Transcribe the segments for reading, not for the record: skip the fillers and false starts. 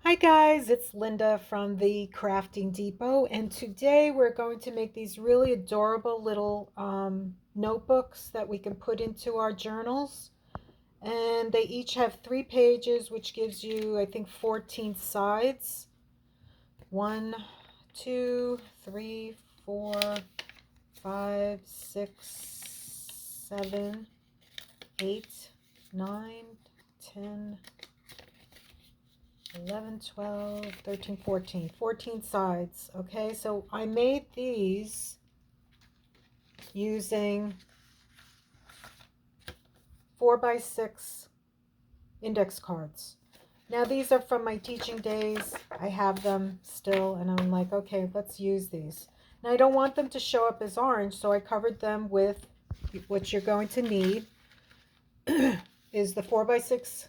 Hi guys, it's Linda from the Crafting Depot, and today we're going to make these really adorable little notebooks that we can put into our journals. And they each have 3 pages, which gives you, I think, 14 sides. 1, 2, 3, 4, 5, 6, 7, 8, 9, 10, 11, 12, 13, 14. 14 sides. Okay, so I made these using 4x6 index cards. Now these are from my teaching days. I have them still, and I'm like, okay, let's use these. Now I don't want them to show up as orange, so I covered them with what you're going to need is the 4x6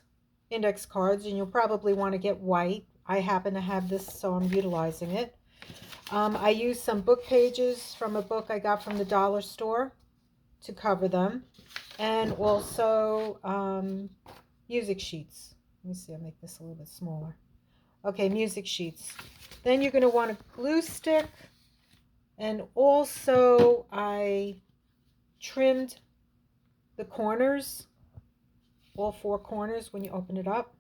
index cards, and you'll probably want to get white. I happen to have this, so I'm utilizing it. I used some book pages from a book I got from the dollar store to cover them, and also music sheets. Let me see, I'll make this a little bit smaller. Okay, music sheets. Then you're going to want a glue stick, and also I trimmed the corners, all 4 corners when you open it up,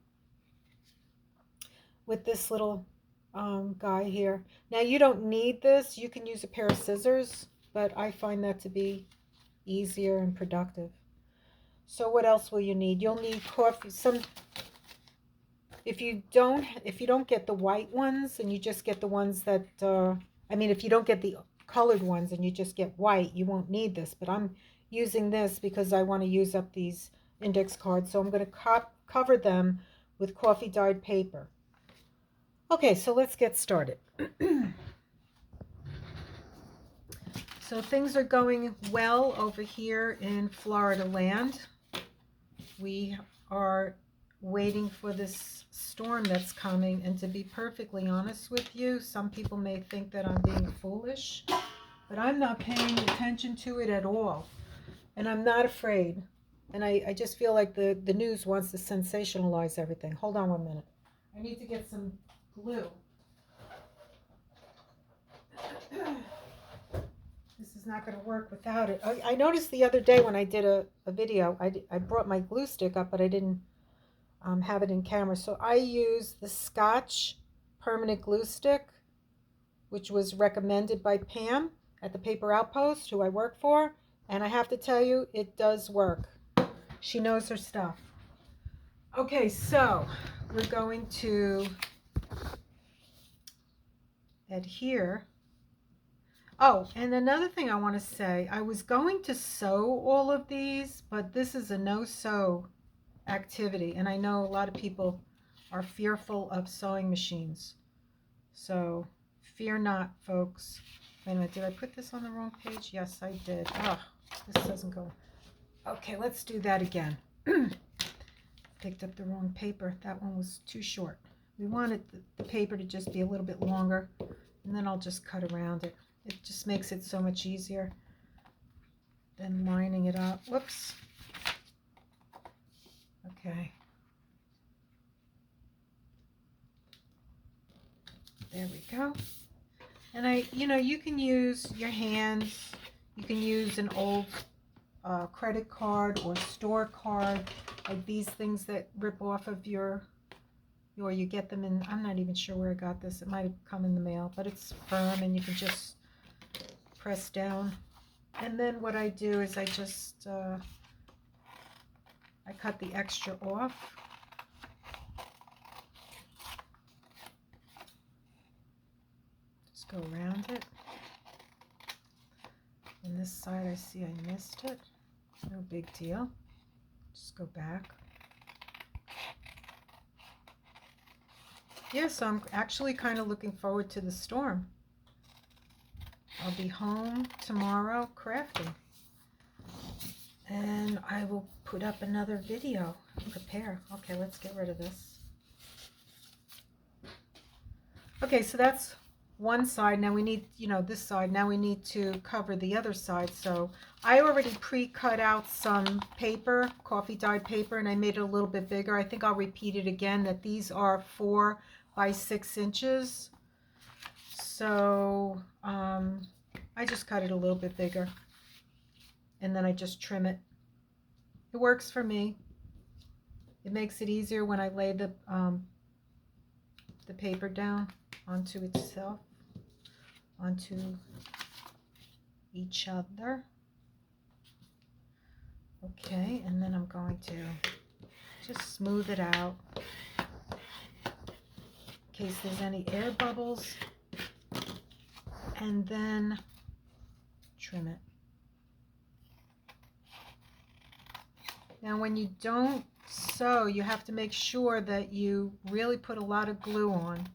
with this little guy here. Now you don't need this. You can use a pair of scissors, but I find that to be easier and productive. So what else will you need? You'll need coffee. If you don't get the white ones and you just get the ones that if you don't get the colored ones and you just get white, you won't need this. But I'm using this because I want to use up these index cards. So I'm going to cover them with coffee dyed paper. Okay, so let's get started. So things are going well over here in Florida land. We are waiting for this storm that's coming, and to be perfectly honest with you, some people may think that I'm being foolish, but I'm not paying attention to it at all, and I'm not afraid. And I just feel like the news wants to sensationalize everything. Hold on 1 minute. I need to get some glue. This is not going to work without it. I noticed the other day when I did a video, I brought my glue stick up, but I didn't have it in camera. So I used the Scotch permanent glue stick, which was recommended by Pam at the Paper Outpost, who I work for. And I have to tell you, it does work. She knows her stuff. Okay, so we're going to adhere. Oh, and another thing I want to say, I was going to sew all of these, but this is a no-sew activity, and I know a lot of people are fearful of sewing machines. So fear not, folks. Wait a minute, did I put this on the wrong page? Yes, I did. Oh, this doesn't go. Okay, let's do that again. Picked up the wrong paper. That one was too short. We wanted the paper to just be a little bit longer, and then I'll just cut around it. It just makes it so much easier than lining it up. Whoops. Okay. There we go. And you can use your hands. You can use an old credit card or store card, like these things that rip off of or you get them in, I'm not even sure where I got this. It might have come in the mail, but it's firm and you can just press down. And then what I do is I just, I cut the extra off. Just go around it. And this side I see I missed it. No big deal. Just go back. Yeah, so I'm actually kind of looking forward to the storm. I'll be home tomorrow crafting. And I will put up another video. Prepare. Okay, let's get rid of this. Okay, so that's one side. Now we need, you know, this side. Now we need to cover the other side. So I already pre-cut out some paper, coffee dyed paper, and I made it a little bit bigger. I think I'll repeat it again, that these are 4 by 6 inches. So I just cut it a little bit bigger, and then I just trim it. It works for me. It makes it easier when I lay the paper down onto itself, onto each other. Okay, and then I'm going to just smooth it out in case there's any air bubbles, and then trim it. Now when you don't sew, you have to make sure that you really put a lot of glue on.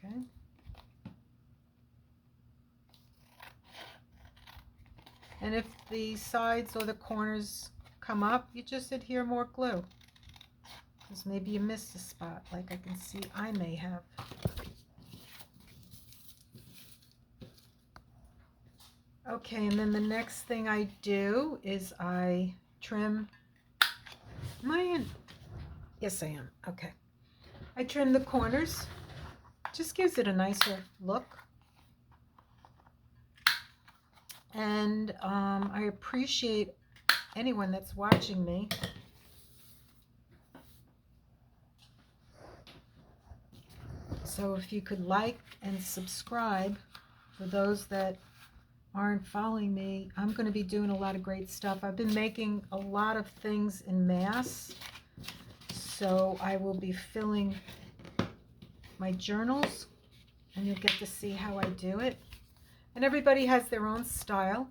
Okay. And if the sides or the corners come up, you just adhere more glue, because maybe you missed a spot, like I can see I may have. Okay, and then the next thing I do is I trim. Am I in? Yes, I am. Okay. I trim the corners. Just gives it a nicer look. And I appreciate anyone that's watching me. So if you could like and subscribe, for those that aren't following me, I'm going to be doing a lot of great stuff. I've been making a lot of things in mass, so I will be filling my journals, and you'll get to see how I do it. And everybody has their own style,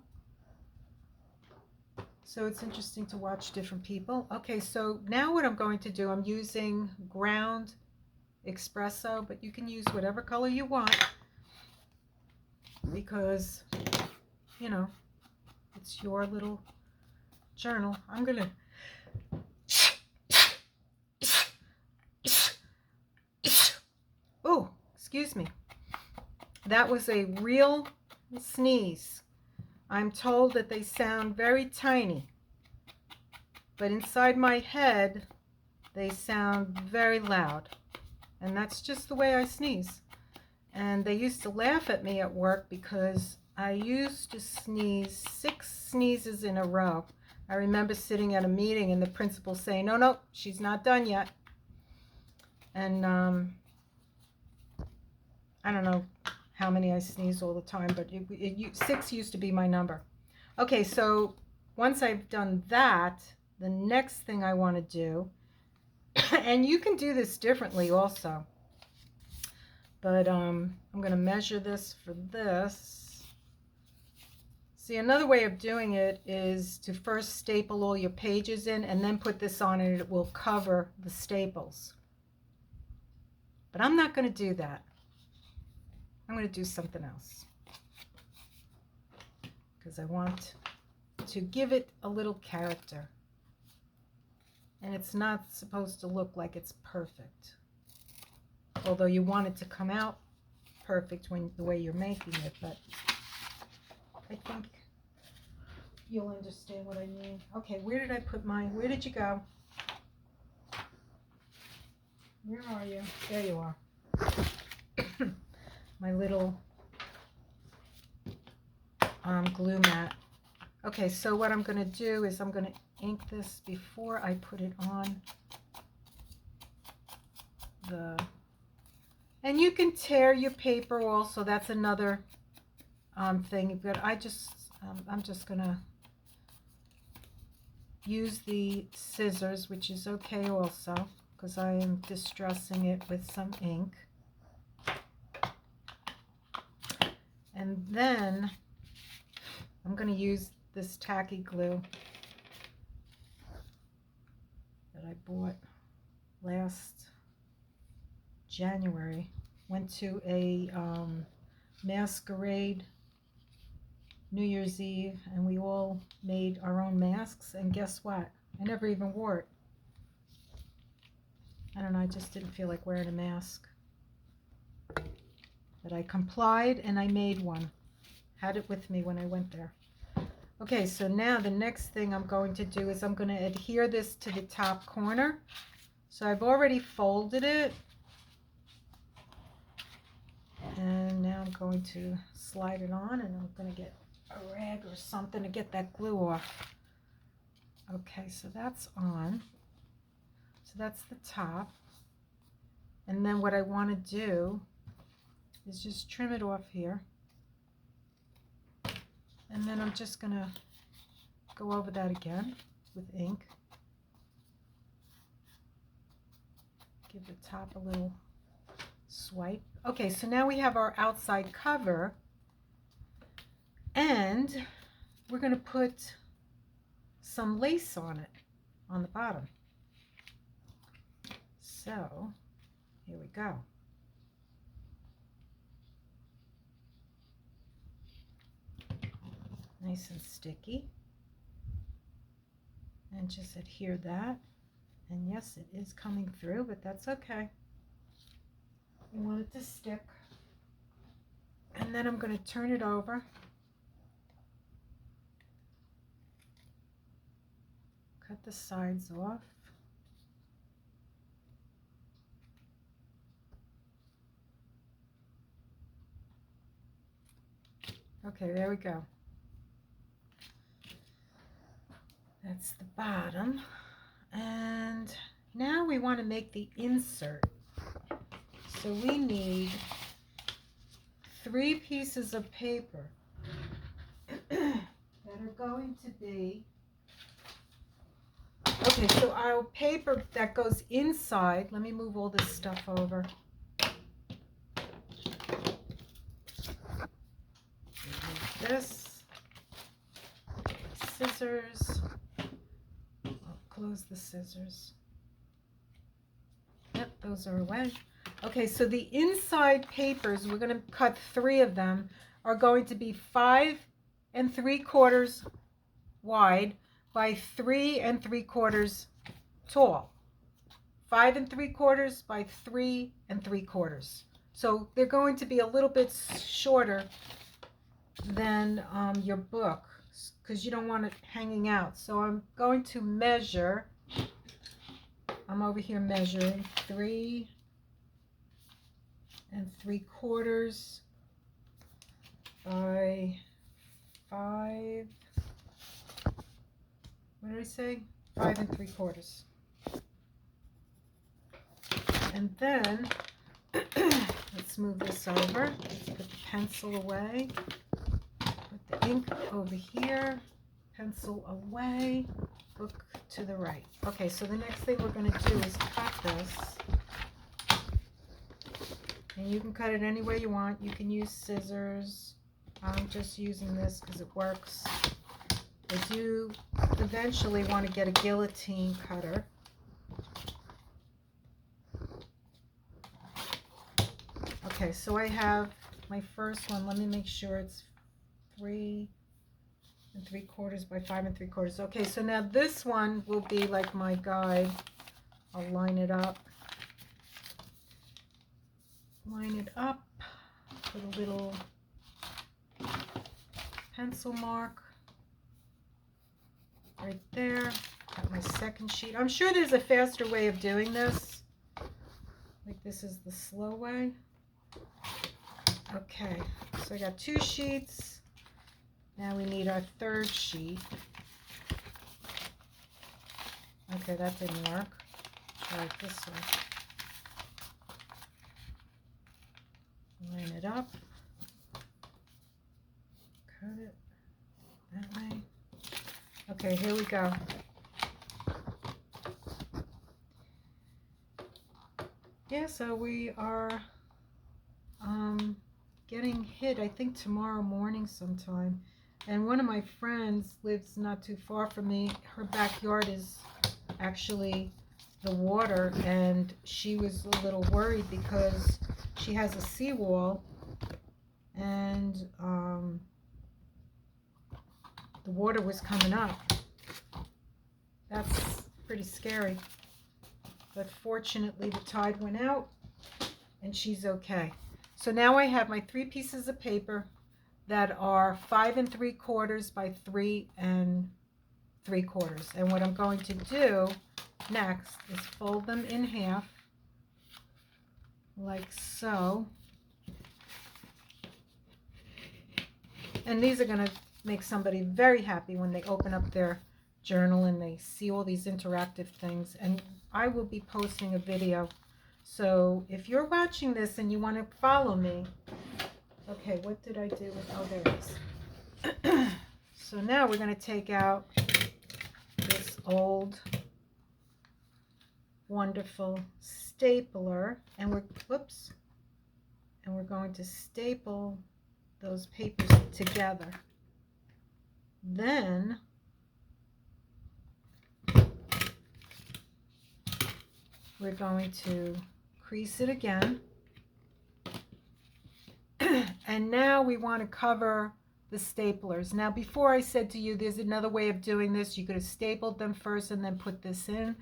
so it's interesting to watch different people. Okay, so now what I'm going to do, I'm using ground espresso, but you can use whatever color you want, because, you know, it's your little journal. I'm gonna oh, excuse me, that was a real sneeze. I'm told that they sound very tiny, but inside my head they sound very loud, and that's just the way I sneeze. And they used to laugh at me at work because I used to sneeze 6 sneezes in a row. I remember sitting at a meeting and the principal saying, no, she's not done yet. And I don't know how many I sneeze all the time, but 6 used to be my number. Okay, so once I've done that, the next thing I want to do, and you can do this differently also, but I'm going to measure this for this. See, another way of doing it is to first staple all your pages in and then put this on, and it will cover the staples. But I'm not going to do that. I'm going to do something else, because I want to give it a little character. And it's not supposed to look like it's perfect, although you want it to come out perfect when the way you're making it. But I think you'll understand what I mean. Okay, where did I put mine? Where did you go? Where are you? There you are. My little glue mat. Okay, so what I'm going to do is I'm going to ink this before I put it on the, and you can tear your paper also. That's another thing. But I'm just going to use the scissors, which is okay also, because I am distressing it with some ink. And then I'm going to use this tacky glue that I bought last January. Went to a masquerade New Year's Eve, and we all made our own masks, and guess what? I never even wore it. I don't know, I just didn't feel like wearing a mask. But I complied and I made one. Had it with me when I went there. Okay, so now the next thing I'm going to do is I'm going to adhere this to the top corner. So I've already folded it. And now I'm going to slide it on, and I'm going to get a rag or something to get that glue off. Okay, so that's on. So that's the top. And then what I want to do is just trim it off here. And then I'm just going to go over that again with ink. Give the top a little swipe. Okay, so now we have our outside cover, and we're going to put some lace on it on the bottom. So here we go. Nice and sticky. And just adhere that. And yes, it is coming through, but that's okay. You want it to stick. And then I'm going to turn it over. Cut the sides off. Okay, there we go. That's the bottom. And now we want to make the insert. So we need 3 pieces of paper that are going to be, okay, so our paper that goes inside, let me move all this stuff over. Remove this, scissors, I'll close the scissors. Yep, those are away. Okay, so the inside papers, we're going to cut 3 of them, are going to be 5 3/4 wide by 3 3/4 tall. 5 3/4 by 3 3/4. So they're going to be a little bit shorter than your book, because you don't want it hanging out. So I'm going to measure. I'm over here measuring 3 3/4 by 5. What did I say? 5 3/4. And then let's move this over. Let's put the pencil away. Put the ink over here. Pencil away. Book to the right. Okay, so the next thing we're going to do is cut this. And you can cut it any way you want. You can use scissors. I'm just using this because it works. I do eventually want to get a guillotine cutter. Okay, so I have my first one. Let me make sure it's 3 3/4 by 5 3/4. Okay, so now this one will be like my guide. I'll line it up. Line it up. Put a little pencil mark right there. Got my second sheet. I'm sure there's a faster way of doing this. Like this is the slow way. Okay, so I got 2 sheets. Now we need our 3rd sheet. Okay, that didn't work. Try it this way. Line it up. Cut it that way. Okay, here we go. Yeah, so we are getting hit, I think, tomorrow morning sometime. And one of my friends lives not too far from me. Her backyard is actually the water, and she was a little worried because she has a seawall, and the water was coming up. That's pretty scary. But fortunately, the tide went out, and she's okay. So now I have my 3 pieces of paper that are 5 3/4 by 3 3/4. And what I'm going to do next is fold them in half like so. And these are going to make somebody very happy when they open up their journal and they see all these interactive things. And I will be posting a video. So if you're watching this and you want to follow me, okay, what did I do with, oh, there it is. So now we're going to take out this old wonderful stapler and we're, whoops, and we're going to staple those papers together. Then we're going to crease it again. And now we want to cover the staplers. Now before I said to you there's another way of doing this. You could have stapled them first and then put this in.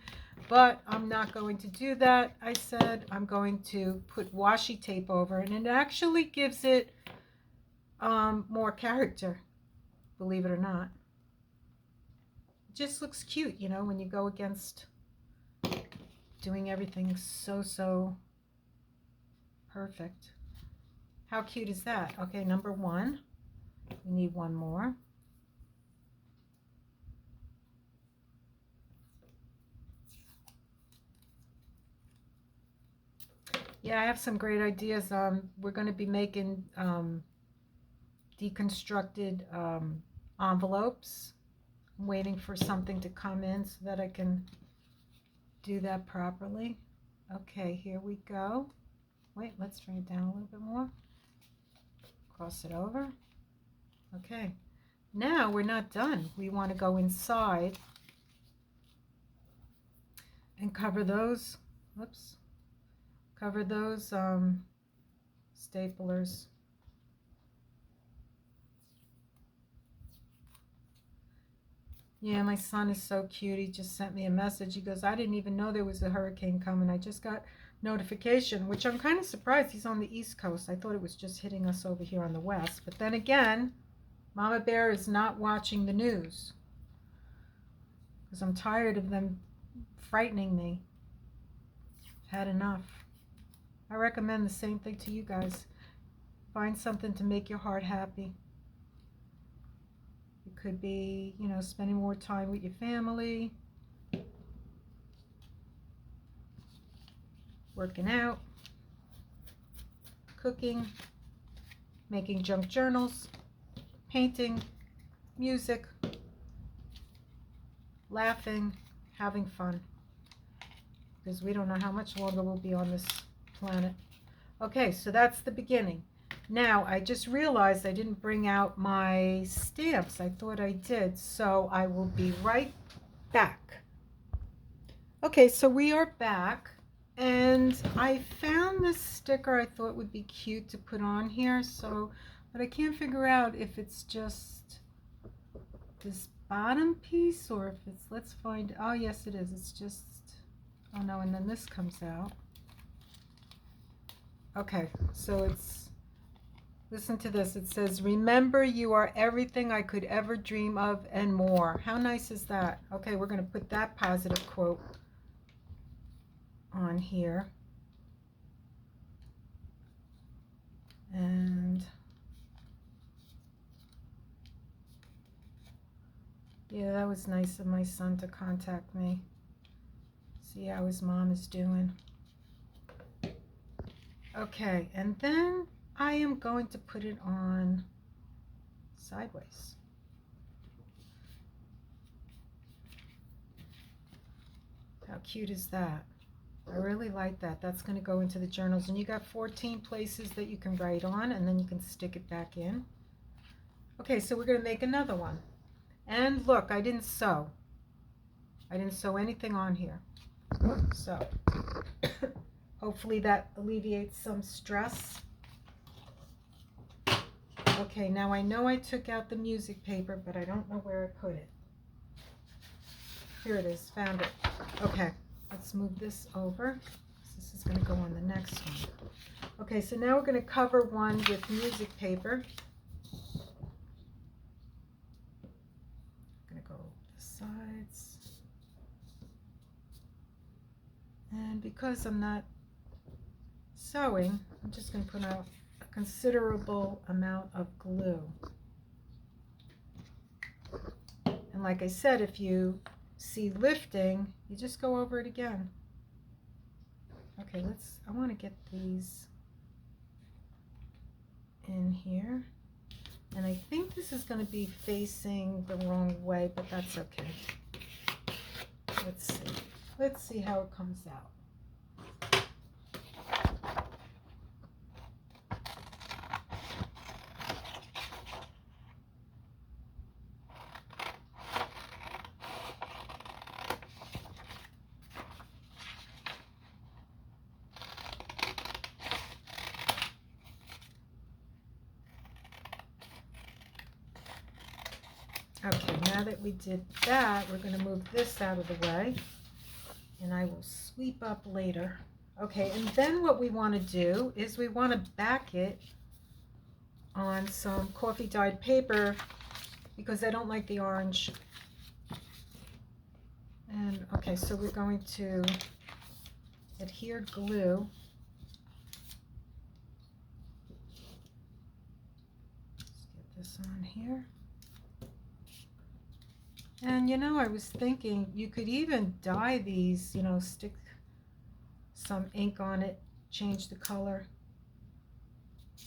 But I'm not going to do that. I said I'm going to put washi tape over it. And it actually gives it more character, believe it or not. It just looks cute, you know, when you go against doing everything so perfect. How cute is that? Okay, number 1. We need one more. Yeah, I have some great ideas. We're going to be making deconstructed envelopes. I'm waiting for something to come in so that I can do that properly. Okay, here we go. Wait, let's bring it down a little bit more. Cross it over. Okay, now we're not done. We want to go inside and cover those, whoops, cover those staplers. Yeah, my son is so cute. He just sent me a message. He goes, I didn't even know there was a hurricane coming. I just got notification, which I'm kind of surprised. He's on the East Coast. I thought it was just hitting us over here on the West. But then again, Mama Bear is not watching the news because I'm tired of them frightening me. I've had enough. I recommend the same thing to you guys. Find something to make your heart happy. It could be, you know, spending more time with your family, working out, cooking, making junk journals, painting, music, laughing, having fun. Because we don't know how much longer we'll be on this planet. Okay, so that's the beginning. Now, I just realized I didn't bring out my stamps. I thought I did, so I will be right back. Okay, so we are back, and I found this sticker I thought would be cute to put on here, so, but I can't figure out if it's just this bottom piece or if it's, let's find, oh yes it is, it's just, oh no, and then this comes out. Okay, so it's, listen to this. It says, remember you are everything I could ever dream of and more. How nice is that? Okay, we're going to put that positive quote on here. And yeah, that was nice of my son to contact me. See how his mom is doing. Okay, and then I am going to put it on sideways. How cute is that? I really like that. That's going to go into the journals. And you got 14 places that you can write on, and then you can stick it back in. Okay, so we're going to make another one. And look, I didn't sew. I didn't sew anything on here. So hopefully that alleviates some stress. Okay, now I know I took out the music paper, but I don't know where I put it. Here it is, found it. Okay, let's move this over. This is This is going to go on the next one. Okay, so now we're going to cover one with music paper. I'm going to go the sides. And because I'm not sewing, I'm just going to put out a considerable amount of glue. And like I said, if you see lifting, you just go over it again. Okay, I want to get these in here. And I think this is going to be facing the wrong way, but that's okay. Let's see. Let's see how it comes out. Okay, now that we did that, we're going to move this out of the way, and I will sweep up later. Okay, and then what we want to do is we want to back it on some coffee dyed paper because I don't like the orange. And okay, so we're going to adhere glue. Let's get this on here. And you know, I was thinking you could even dye these, you know, stick some ink on it, change the color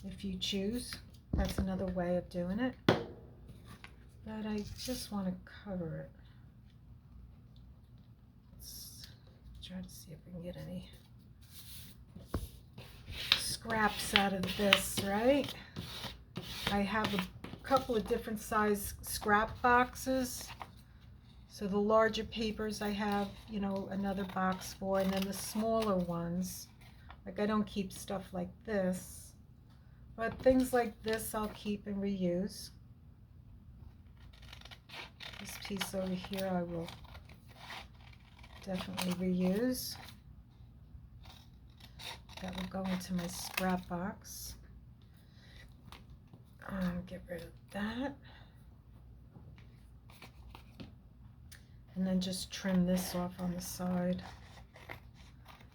if you choose. That's another way of doing it. But I just want to cover it. Let's try to see if we can get any scraps out of this, right? I have a couple of different size scrap boxes. So the larger papers I have, you know, another box for, and then the smaller ones, like I don't keep stuff like this, but things like this I'll keep and reuse. This piece over here I will definitely reuse. That will go into my scrap box. Get rid of that. And then just trim this off on the side.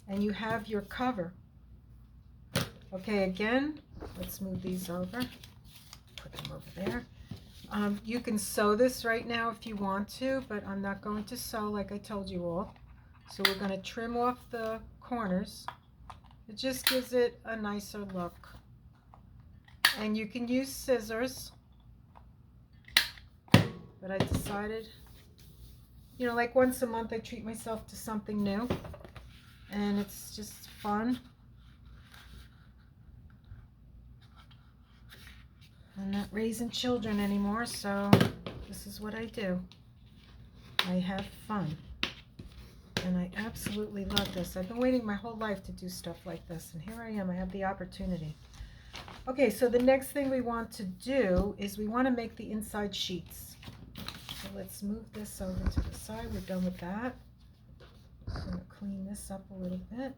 And you have your cover. Okay, again, let's move these over. Put them over there. You can sew this right now if you want to, but I'm not going to sew like I told you all. So we're going to trim off the corners. It just gives it a nicer look. And you can use scissors. But I decided, you know, like once a month I treat myself to something new, and it's just fun. I'm not raising children anymore, so this is what I do. I have fun, and I absolutely love this. I've been waiting my whole life to do stuff like this, and here I am. I have the opportunity. Okay, so the next thing we want to do is we want to make the inside sheets. So let's move this over to the side. We're done with that. I'm going to clean this up a little bit.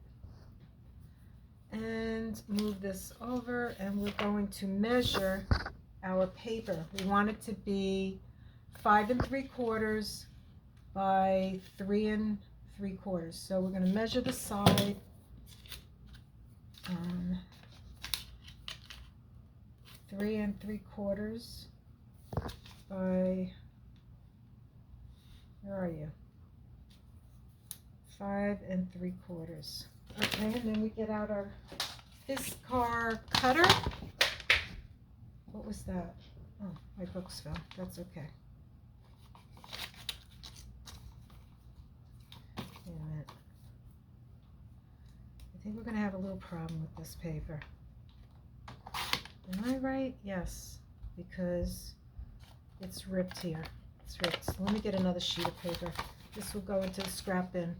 And move this over, and we're going to measure our paper. We want it to be 5 3/4 by 3 3/4. So we're going to measure the side. 3 3/4 by, where are you? 5 3/4. Okay, and then we get out our Fiskar cutter. What was that? Oh, my books fell. That's okay. Wait a minute. I think we're going to have a little problem with this paper. Am I right? Yes, because it's ripped here. It's ripped. So let me get another sheet of paper. This will go into the scrap bin.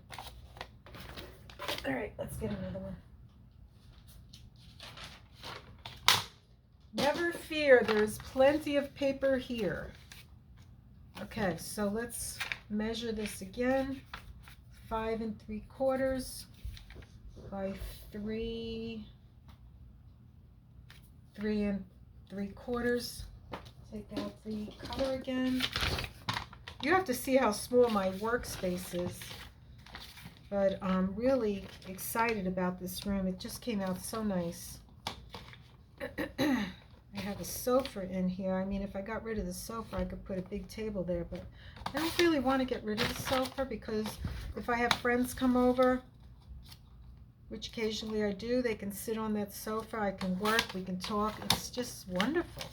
All right, let's get another one. Never fear, there's plenty of paper here. Okay, so let's measure this again. 5 3/4. by 3 3 3/4. Take out the color again. You have to see how small my workspace is, but I'm really excited about this room. It just came out so nice. I have a sofa in here. I mean, if I got rid of the sofa, I could put a big table there, but I don't really want to get rid of the sofa because if I have friends come over, which occasionally I do, they can sit on that sofa. I can work, we can talk. It's just wonderful.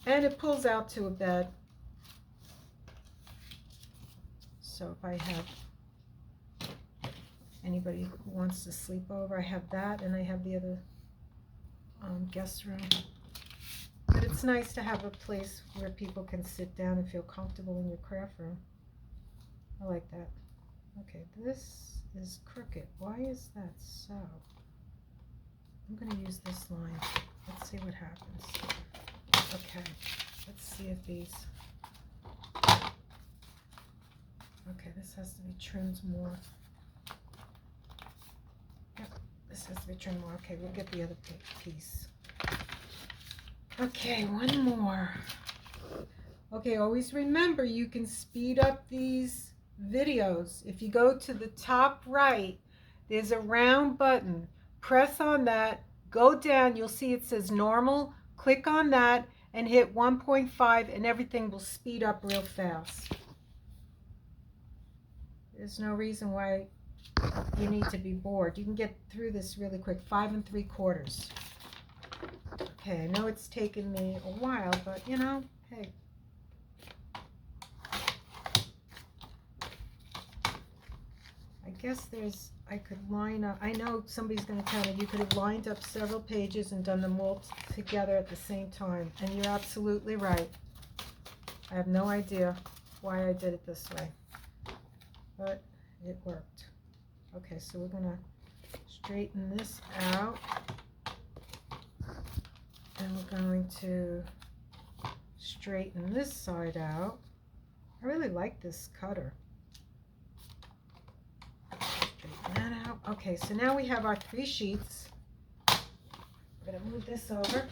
And it pulls out to a bed. So if I have anybody who wants to sleep over, I have that, and I have the other guest room. But it's nice to have a place where people can sit down and feel comfortable in your craft room. I like that. Okay, this is crooked. Why is that so? I'm going to use this line. Let's see what happens. Okay, let's see if these... Okay, this has to be trimmed more. Yep, this has to be trimmed more. Okay, we'll get the other piece. Okay, one more. Okay, always remember you can speed up these videos. If you go to the top right, there's a round button. Press on that, go down, you'll see it says normal. Click on that and hit 1.5 and everything will speed up real fast. There's no reason why you need to be bored. You can get through this really quick. 5 3/4. Okay, I know it's taken me a while, but you know, hey. I guess I could line up, I know somebody's going to tell me you could have lined up several pages and done them all together at the same time, and you're absolutely right. I have no idea why I did it this way, but it worked. Okay, so we're going to straighten this out, and we're going to straighten this side out. I really like this cutter. That out. Okay, so now we have our 3 sheets. We're going to move this over.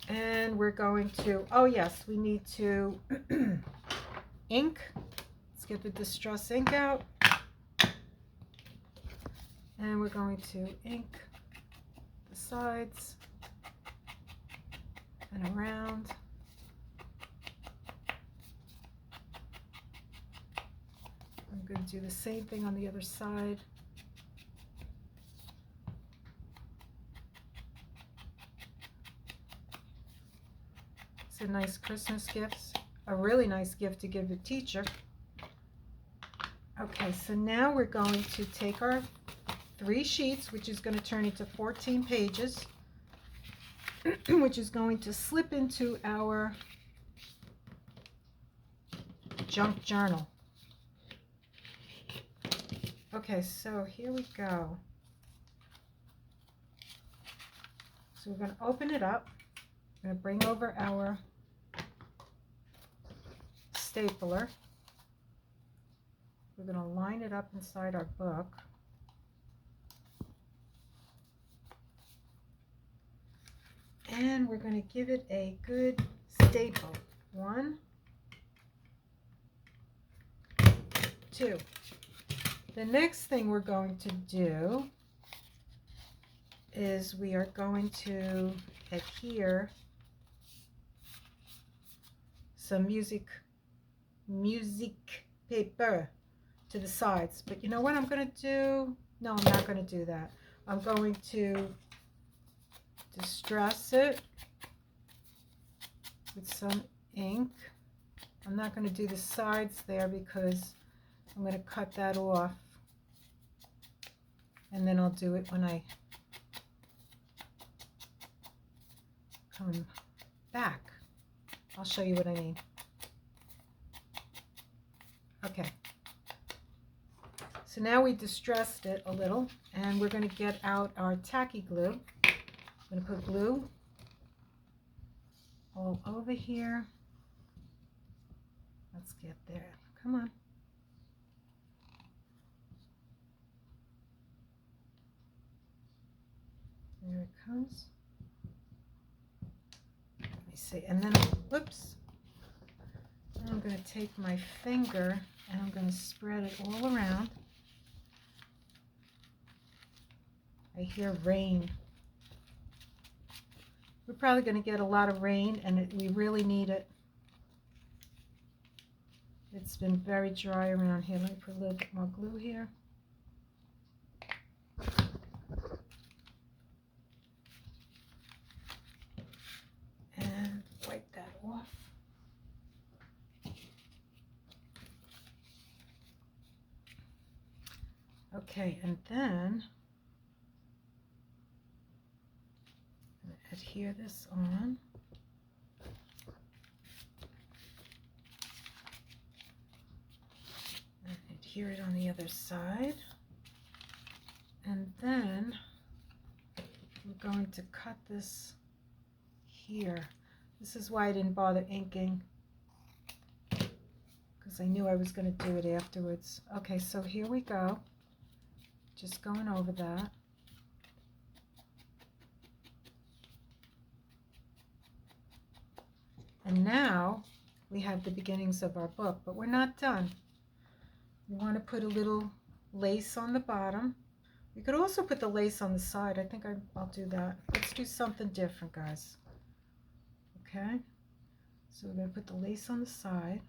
And we're going to, oh yes, we need to ink. Let's get the Distress ink out. And we're going to ink the sides and around. I'm going to do the same thing on the other side. It's a nice Christmas gift, a really nice gift to give a teacher. Okay, so now we're going to take our 3 sheets, which is going to turn into 14 pages, which is going to slip into our junk journal. Okay, so here we go. So we're going to open it up. We're going to bring over our stapler. We're going to line it up inside our book. And we're going to give it a good staple. 1, 2. The next thing we're going to do is we are going to adhere some music paper to the sides. But you know what I'm going to do? No, I'm not going to do that. I'm going to distress it with some ink. I'm not going to do the sides there because I'm going to cut that off. And then I'll do it when I come back. I'll show you what I mean. Okay. So now we distressed it a little, and we're going to get out our tacky glue. I'm going to put glue all over here. Let's get there. Come on. it comes. Let me see. And then, whoops. Then I'm going to take my finger and I'm going to spread it all around. I hear rain. We're probably going to get a lot of rain, and we really need it. It's been very dry around here. Let me put a little bit more glue here. And wipe that off. Okay, and then I'm going to adhere this on. And adhere it on the other side. And then we're going to cut this here. This is why I didn't bother inking, because I knew I was going to do it afterwards. Okay, so here we go. Just going over that. And now we have the beginnings of our book, but we're not done. We want to put a little lace on the bottom. You could also put the lace on the side. I think I'll do that. Let's do something different, guys. Okay, so we're going to put the lace on the side.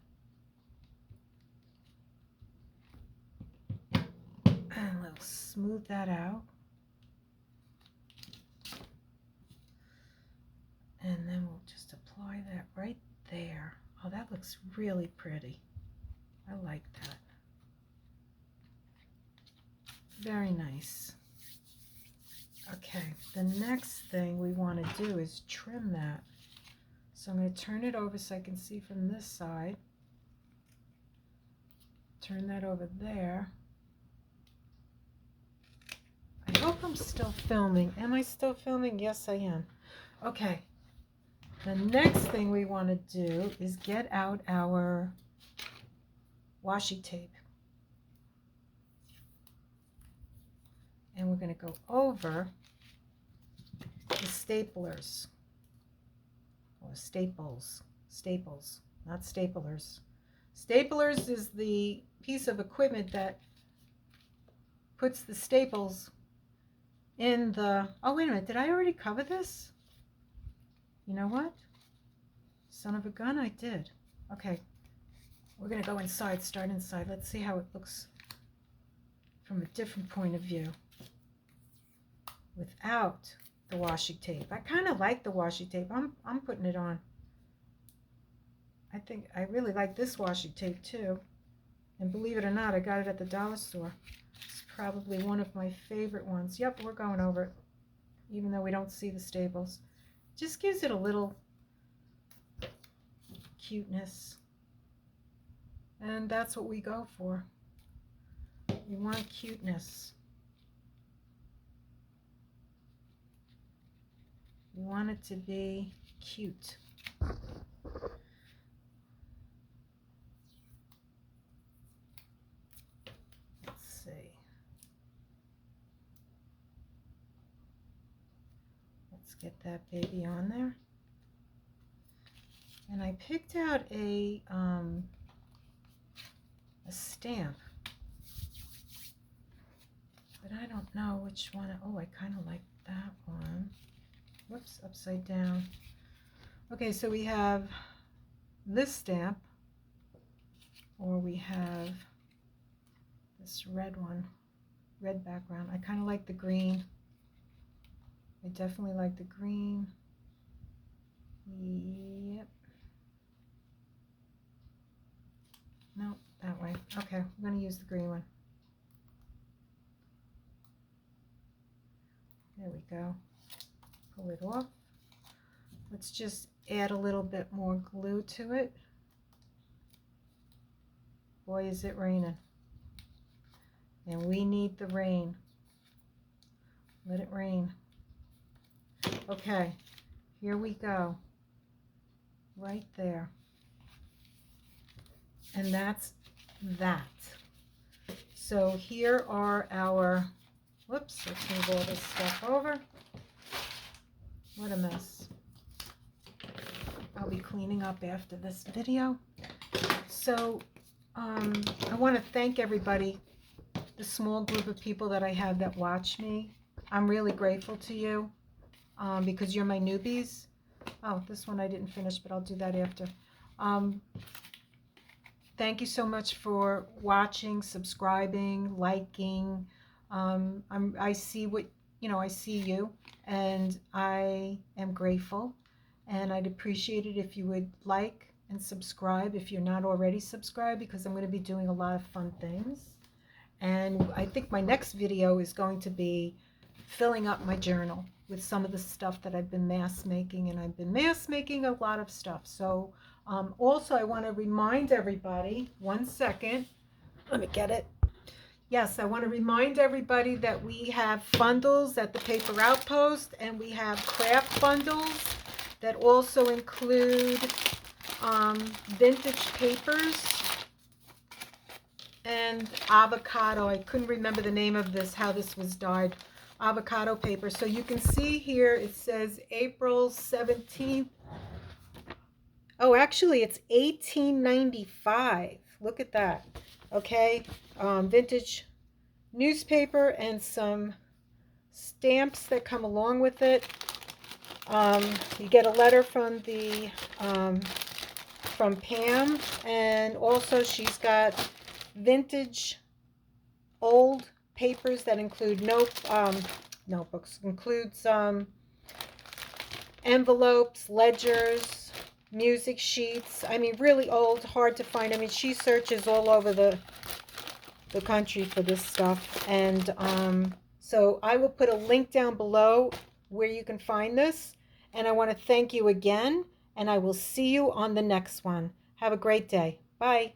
And we'll smooth that out. And then we'll just apply that right there. Oh, that looks really pretty. I like that. Very nice. Okay, the next thing we want to do is trim that. So I'm going to turn it over so I can see from this side. Turn that over there. I hope I'm still filming. Am I still filming? Yes, I am. Okay. The next thing we want to do is get out our washi tape. And we're going to go over the staplers. Or staples, not staplers. Staplers is the piece of equipment that puts the staples in the, oh wait a minute, did I already cover this? You know what? Son of a gun, I did. Okay, we're gonna go inside, start inside. Let's see how it looks from a different point of view without the washi tape. I kind of like the washi tape. I'm putting it on. I think I really like this washi tape too. And believe it or not, I got it at the dollar store. It's probably one of my favorite ones. Yep, we're going over it. Even though we don't see the staples. Just gives it a little cuteness. And that's what we go for. We want cuteness. We want it to be cute. Let's see. Let's get that baby on there. And I picked out a stamp. But I don't know which one. Oh, I kind of like that one. Whoops, upside down. Okay, so we have this stamp, or we have this red one, red background. I kind of like the green. I definitely like the green. Yep. No, that way. Okay, I'm going to use the green one. There we go. Pull it off. Let's just add a little bit more glue to it. Boy, is it raining. And we need the rain. Let it rain. Okay, here we go. Right there. And that's that. So here are our, whoops, let's move all this stuff over. What a mess. I'll be cleaning up after this video. So I want to thank everybody, the small group of people that I have that watch me. I'm really grateful to you because you're my newbies. Oh, this one I didn't finish, but I'll do that after. Thank you so much for watching, subscribing, liking. I see what, I see you, and I am grateful. And I'd appreciate it if you would like and subscribe if you're not already subscribed, because I'm going to be doing a lot of fun things. And I think my next video is going to be filling up my journal with some of the stuff that I've been mass making, and I've been mass making a lot of stuff. So also I want to remind everybody, one second, let me get it. Yes, I want to remind everybody that we have bundles at the Paper Outpost, and we have craft bundles that also include vintage papers and avocado. I couldn't remember the name of this, how this was dyed. Avocado paper. So you can see here it says April 17th. Oh, actually it's 1895. Look at that. Okay, vintage newspaper and some stamps that come along with it. You get a letter from the from Pam, and also she's got vintage old papers that include notebooks, includes envelopes, ledgers, music sheets. I mean, really old, hard to find. I mean, she searches all over the country for this stuff, and so I will put a link down below where you can find this. And I want to thank you again, and I will see you on the next one. Have a great day. Bye.